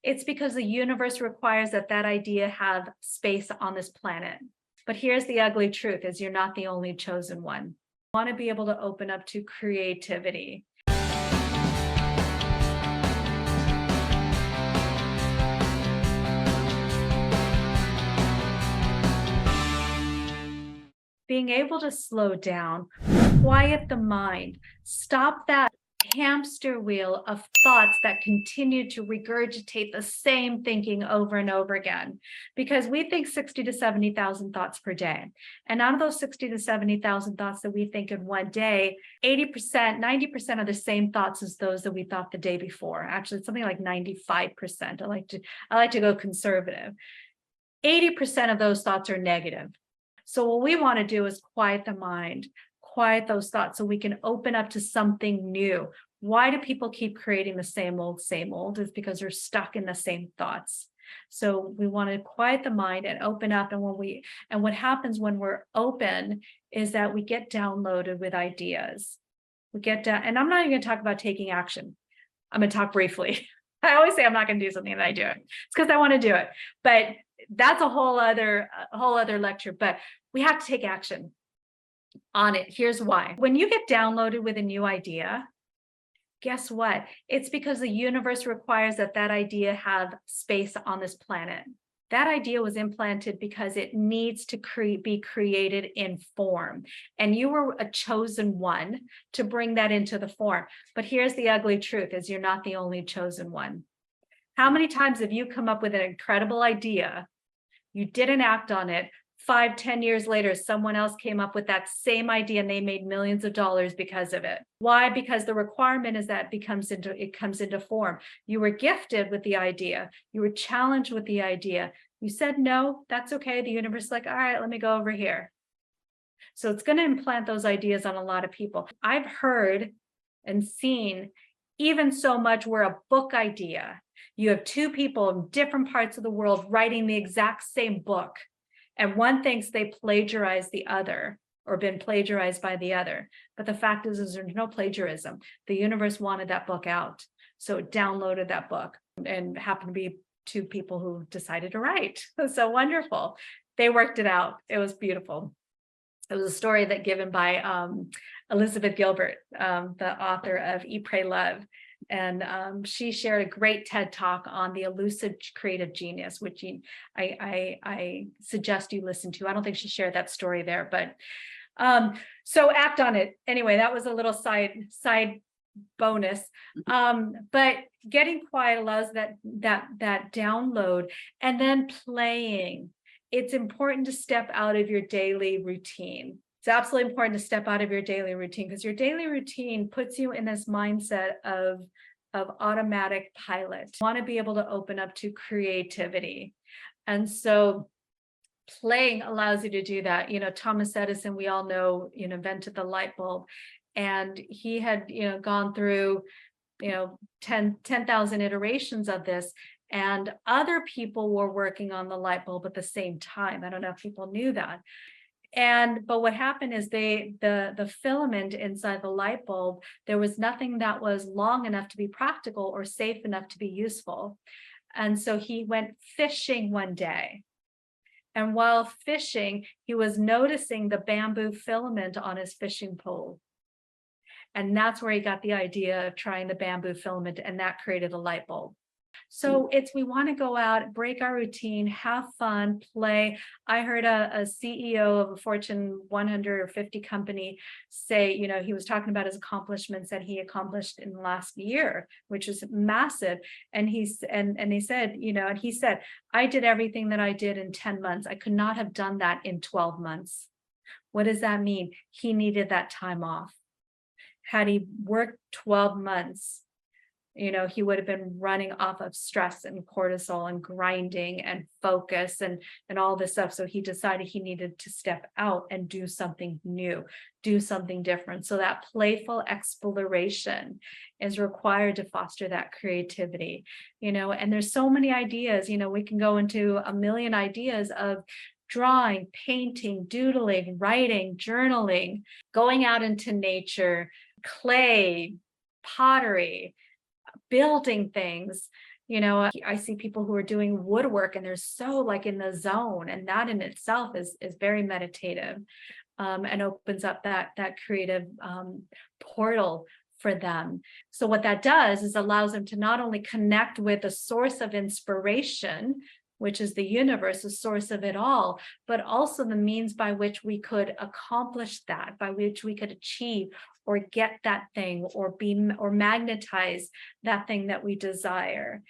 It's because the universe requires that that idea have space on this planet. But here's the ugly truth is you're not the only chosen one. You want to be able to open up to creativity. Being able to slow down, quiet the mind, stop that hamster wheel of thoughts that continue to regurgitate the same thinking over and over again. Because we think 60 to 70,000 thoughts per day. And out of those 60 to 70,000 thoughts that we think in one day, 80%, 90% are the same thoughts as those that we thought the day before. Actually, it's something like 95%. I like to go conservative. 80% of those thoughts are negative. So what we want to do is quiet the mind, quiet those thoughts so we can open up to something new. Why do people keep creating the same old, same old? It's because they're stuck in the same thoughts. So we want to quiet the mind and open up. And what happens when we're open is that we get downloaded with ideas. And I'm not even going to talk about taking action. I'm going to talk briefly. I always say I'm not going to do something that I do it. It's because I want to do it. But that's a whole other lecture. But we have to take action on it. Here's why. When you get downloaded with a new idea, guess what? It's because the universe requires that that idea have space on this planet. That idea was implanted because it needs to be created in form. And you were a chosen one to bring that into the form. But here's the ugly truth is you're not the only chosen one. How many times have you come up with an incredible idea? You didn't act on it. 5, 10 years later, someone else came up with that same idea and they made millions of dollars because of it. Why? Because the requirement is that it comes into form. You were gifted with the idea. You were challenged with the idea. You said, no, that's okay. The universe is like, all right, let me go over here. So it's going to implant those ideas on a lot of people. I've heard and seen even so much where a book idea, you have two people in different parts of the world writing the exact same book. And one thinks they plagiarized the other or been plagiarized by the other. But the fact is there's no plagiarism. The universe wanted that book out. So it downloaded that book and happened to be two people who decided to write. So wonderful. They worked it out. It was beautiful. It was a story that given by Elizabeth Gilbert, the author of Eat, Pray, Love. And she shared a great TED talk on the elusive creative genius, which I suggest you listen to. I don't think she shared that story there, but so act on it. Anyway, that was a little side bonus. But getting quiet allows that download, and then playing. It's important to step out of your daily routine. It's absolutely important to step out of your daily routine because your daily routine puts you in this mindset of automatic pilot. You want to be able to open up to creativity. And so playing allows you to do that. Thomas Edison, we all know, invented the light bulb, and he had, gone through, 10,000 iterations of this. And other people were working on the light bulb at the same time. I don't know if people knew that. But what happened is the filament inside the light bulb, there was nothing that was long enough to be practical or safe enough to be useful. And so he went fishing one day. And while fishing, he was noticing the bamboo filament on his fishing pole. And that's where he got the idea of trying the bamboo filament, and that created a light bulb. So we want to go out, break our routine, have fun, play. I heard a CEO of a Fortune 100 or 50 company say, he was talking about his accomplishments that he accomplished in the last year, which is massive. And he said, I did everything that I did in 10 months. I could not have done that in 12 months. What does that mean? He needed that time off. Had he worked 12 months, he would have been running off of stress and cortisol and grinding and focus and all this stuff. So he decided he needed to step out and do something new, do something different. So that playful exploration is required to foster that creativity, and there's so many ideas, we can go into a million ideas of drawing, painting, doodling, writing, journaling, going out into nature, clay, pottery, building things. I see people who are doing woodwork and they're so like in the zone, and that in itself is very meditative, and opens up that creative portal for them. So what that does is allows them to not only connect with the source of inspiration, which is the universe, the source of it all, but also the means by which we could accomplish that, by which we could achieve or get that thing or magnetize that thing that we desire.